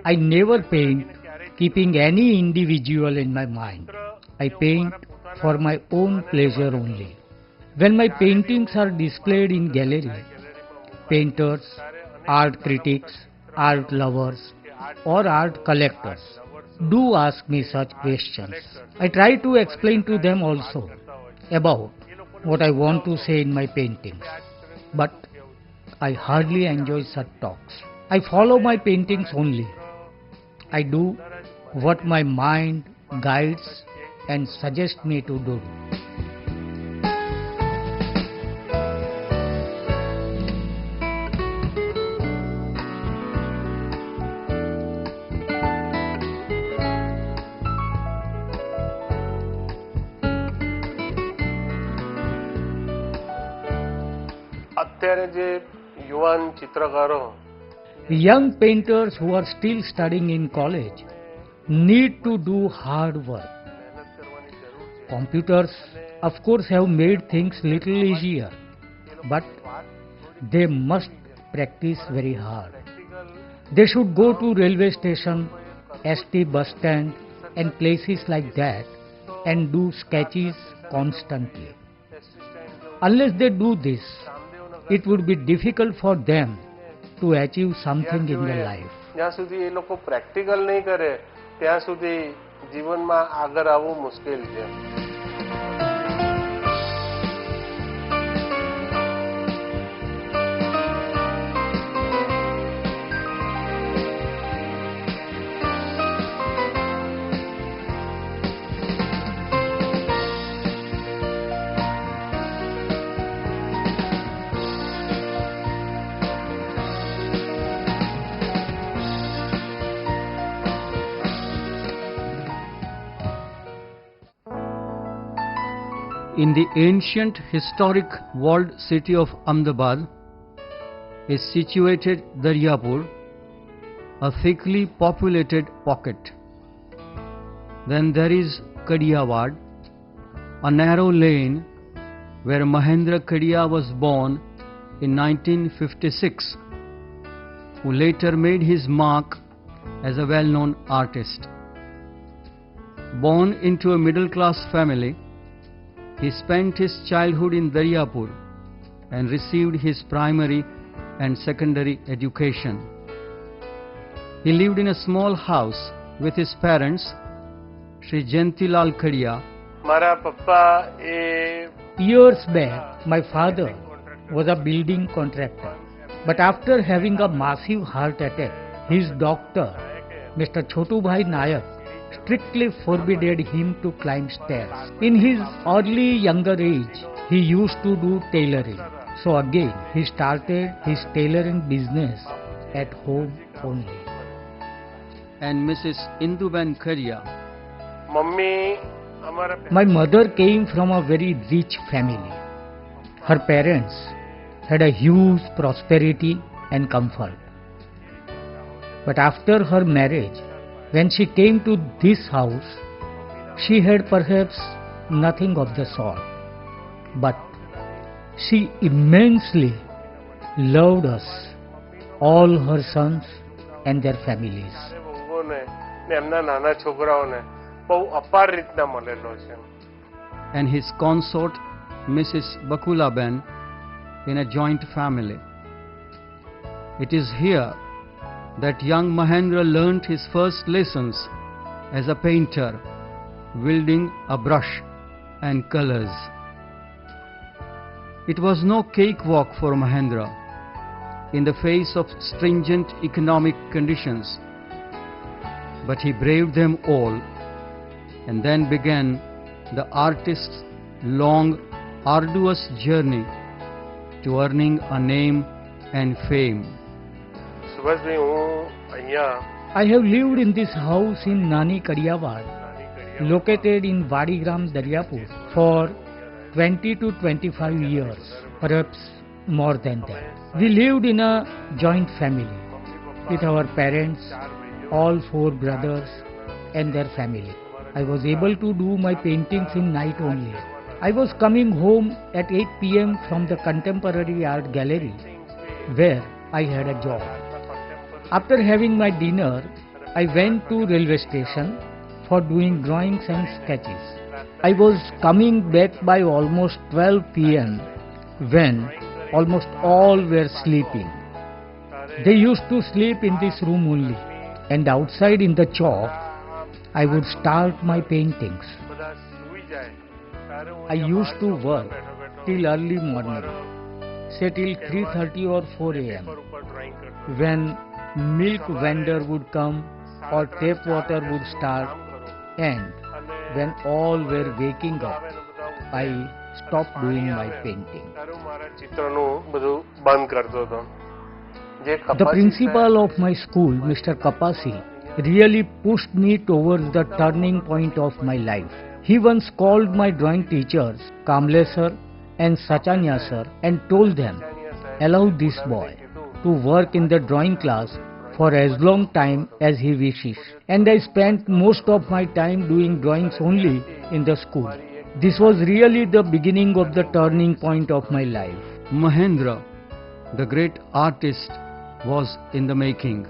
I never paint keeping any individual in my mind. I paint for my own pleasure only. When my paintings are displayed in gallery, painters, art critics, art lovers, or art collectors do ask me such questions. I try to explain to them also about what I want to say in my paintings, but I hardly enjoy such talks. I follow my paintings only. I do what my mind guides and suggests me to do. Young painters who are still studying in college need to do hard work. Computers, of course, have made things little easier, but they must practice very hard. They should go to railway station, ST bus stand and places like that and do sketches constantly. Unless they do this, it would be difficult for them to achieve something in their life. જ્યાં સુધી એ લોકો practical નહીં કરે ત્યાં સુધી જીવનમાં આગળ આવવું મુશ્કેલ છે. In the ancient historic walled city of Ahmedabad is situated Daryapur, a thickly populated pocket. Then there is Kadia ward, a narrow lane where Mahnedra Kadia was born in 1956, who later made his mark as a well-known artist. Born into a middle-class family, he spent his childhood in Daryapur and received his primary and secondary education. He lived in a small house with his parents, Shri Jayantilal Kadia. Years back, my father was a building contractor. But after having a massive heart attack, his doctor, Mr. Chotubhai Nayak, strictly forbade him to climb stairs. In his early younger age, he used to do tailoring. So again, he started his tailoring business at home only. And Mrs. Induban Kadia. My mother came from a very rich family. Her parents had a huge prosperity and comfort. But after her marriage, when she came to this house, she had perhaps nothing of the sort. But she immensely loved us, all her sons and their families. And his consort, Mrs. Bakula Ben, in a joint family. It is here that young Mahnedra learnt his first lessons as a painter, wielding a brush and colors. It was no cakewalk for Mahnedra in the face of stringent economic conditions, but he braved them all, and then began the artist's long, arduous journey to earning a name and fame. I have lived in this house in Nani Kadia ward, located in Vadigram, Daryapur, for 20 to 25 years, perhaps more than that. We lived in a joint family with our parents, all four brothers and their family. I was able to do my paintings in night only. I was coming home at 8 p.m. from the Contemporary Art Gallery, where I had a job. After having my dinner, I went to railway station for doing drawings and sketches. I was coming back by almost 12 p.m. when almost all were sleeping. They used to sleep in this room only, and outside in the chalk, I would start my paintings. I used to work till early morning, say till 3:30 or 4 a.m. when milk vendor would come or tap water would start, and when all were waking up, I stopped doing my painting. The principal of my school, Mr. Kapasi, really pushed me towards the turning point of my life. He once called my drawing teachers, Kamble sir and Sachanya sir, and told them, allow this boy to work in the drawing class for as long time as he wishes. And I spent most of my time doing drawings only in the school. This was really the beginning of the turning point of my life. Mahnedra, the great artist, was in the making.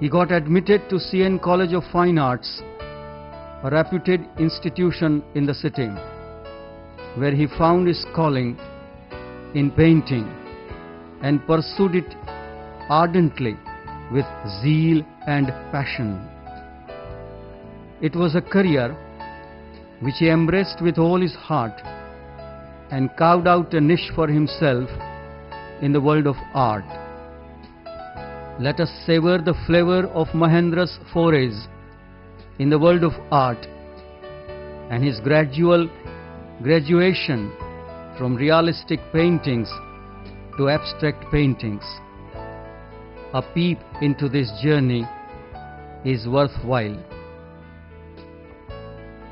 He got admitted to CN College of Fine Arts, a reputed institution in the city, where he found his calling in painting and pursued it ardently with zeal and passion. It was a career which he embraced with all his heart and carved out a niche for himself in the world of art. Let us savor the flavor of Mahnedra's forays in the world of art and his gradual graduation from realistic paintings to abstract paintings. A peep into this journey is worthwhile.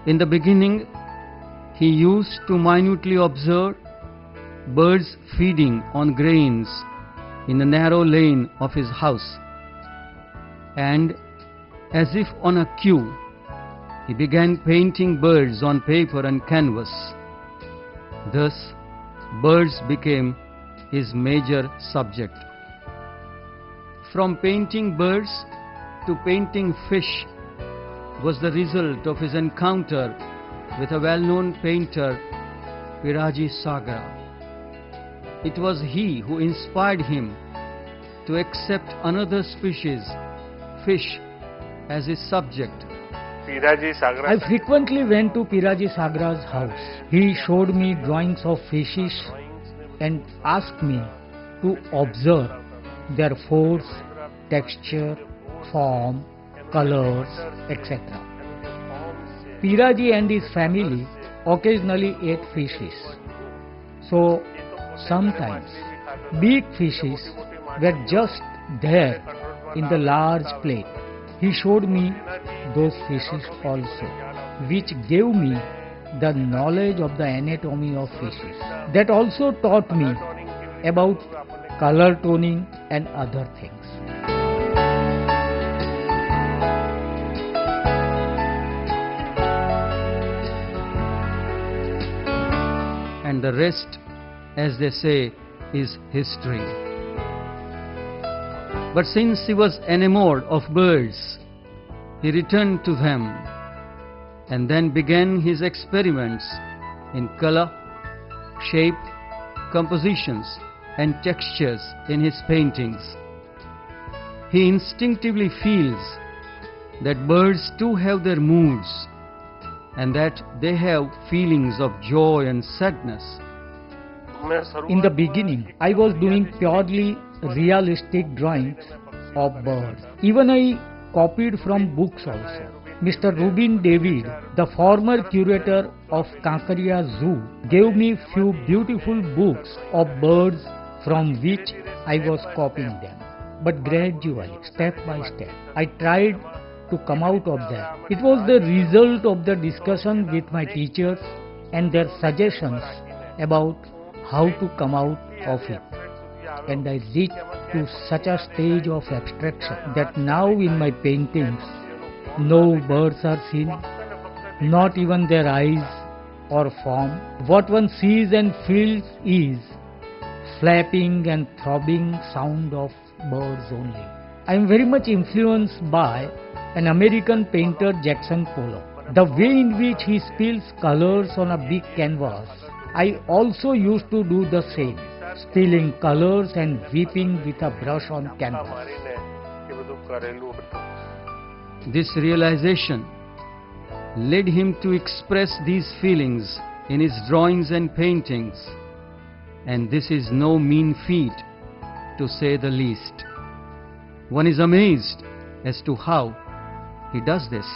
In the beginning, he used to minutely observe birds feeding on grains in the narrow lane of his house, and as if on a cue, he began painting birds on paper and canvas. Thus, birds became his major subject. From painting birds to painting fish was the result of his encounter with a well-known painter, Piraji Sagra. It was he who inspired him to accept another species, fish, as his subject. I frequently went to Piraji Sagra's house. He showed me drawings of fishes and asked me to observe their force, texture, form, colors, etc. Piraji and his family occasionally ate fishes. So sometimes big fishes were just there in the large plate. He showed me those fishes also, which gave me the knowledge of the anatomy of fishes. That also taught me about color toning and other things. And the rest, as they say, is history. But since he was enamored of birds, he returned to them and then began his experiments in color, shape, compositions and textures in his paintings. He instinctively feels that birds too have their moods and that they have feelings of joy and sadness. In the beginning, I was doing purely realistic drawings of birds. Even I copied from books also. Mr. Rubin David, the former curator of Kankaria Zoo, gave me few beautiful books of birds from which I was copying them. But gradually, step by step, I tried to come out of that. It was the result of the discussion with my teachers and their suggestions about how to come out of it. And I reached to such a stage of abstraction that now in my paintings, no birds are seen, not even their eyes or form. What one sees and feels is flapping and throbbing sound of birds only. I am very much influenced by an American painter, Jackson Pollock. The way in which he spills colors on a big canvas, I also used to do the same, spilling colors and weeping with a brush on canvas. This realization led him to express these feelings in his drawings and paintings, and this is no mean feat, to say the least. One is amazed as to how he does this.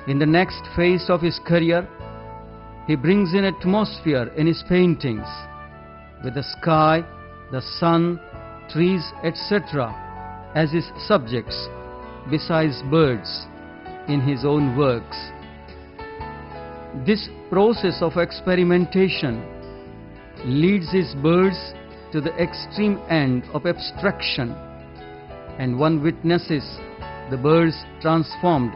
In the next phase of his career, he brings in atmosphere in his paintings, with the sky, the sun, trees, etc. as his subjects, besides birds in his own works. This process of experimentation leads his birds to the extreme end of abstraction, and one witnesses the birds transformed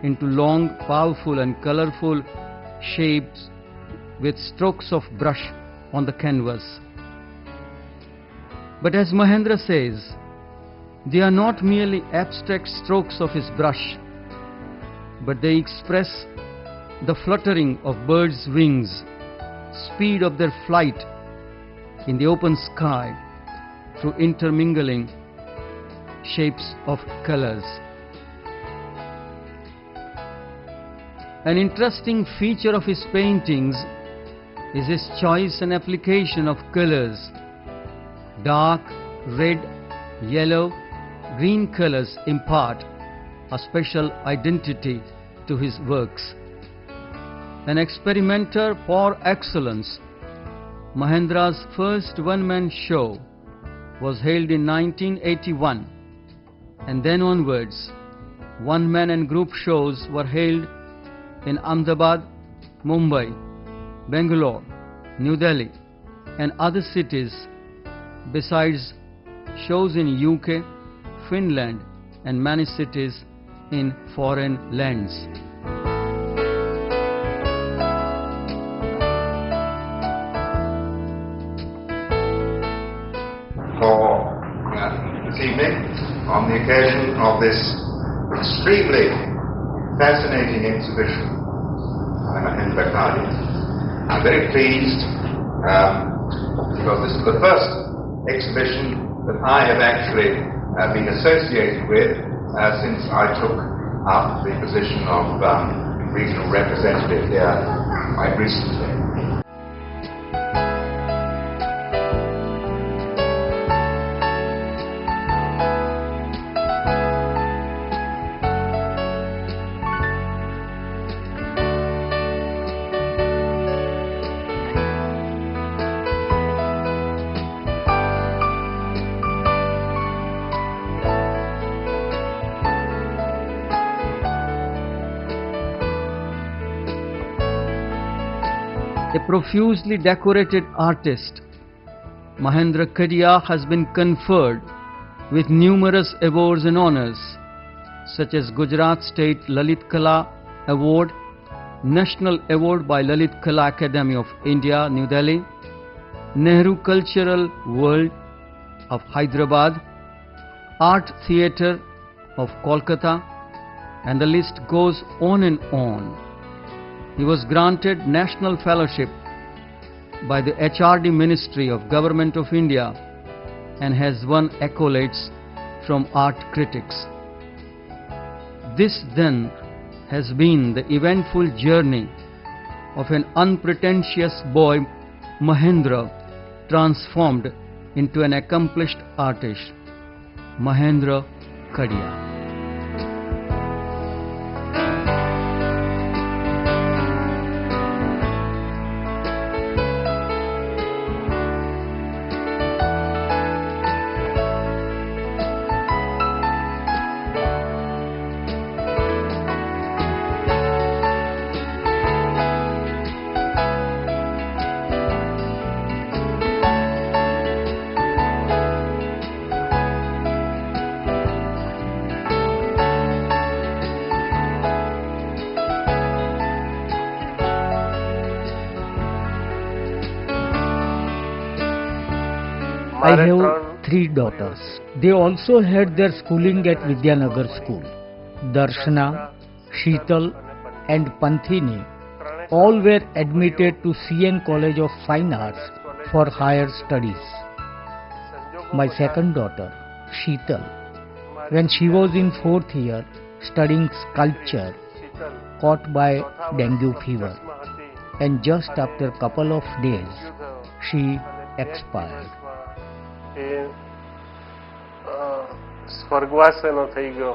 into long, powerful and colorful shapes with strokes of brush on the canvas. But as Mahnedra says, they are not merely abstract strokes of his brush, but they express the fluttering of birds' wings, speed of their flight in the open sky through intermingling shapes of colors. An interesting feature of his paintings is his choice and application of colors. Dark, red, yellow, green colors impart a special identity to his works. An experimenter par excellence, Mahnedra's first one-man show was held in 1981, and then onwards, one-man and group shows were held in Ahmedabad, Mumbai, Bangalore, New Delhi and other cities, besides shows in UK, Finland and many cities in foreign lands. For this evening, on the occasion of this extremely fascinating exhibition by Mahnedra Kadia. I'm very pleased because this is the first exhibition that I have actually been associated with since I took up the position of regional representative here quite recently. A profusely decorated artist, Mahnedra Kadia has been conferred with numerous awards and honors such as Gujarat State Lalit Kala Award, National Award by Lalit Kala Academy of India, New Delhi, Nehru Cultural World of Hyderabad, Art Theatre of Kolkata, and the list goes on and on. He was granted National Fellowship by the HRD Ministry of Government of India and has won accolades from art critics. This then has been the eventful journey of an unpretentious boy, Mahnedra, transformed into an accomplished artist, Mahnedra Kadia. have three daughters. They also had their schooling at Vidyanagar School. Darshana, Sheetal and Panthini all were admitted to CN College of Fine Arts for higher studies. My second daughter, Sheetal, when she was in fourth year studying sculpture, caught by dengue fever, and just after a couple of days, she expired. સ્વર્ગવાસનો થઈ ગયો.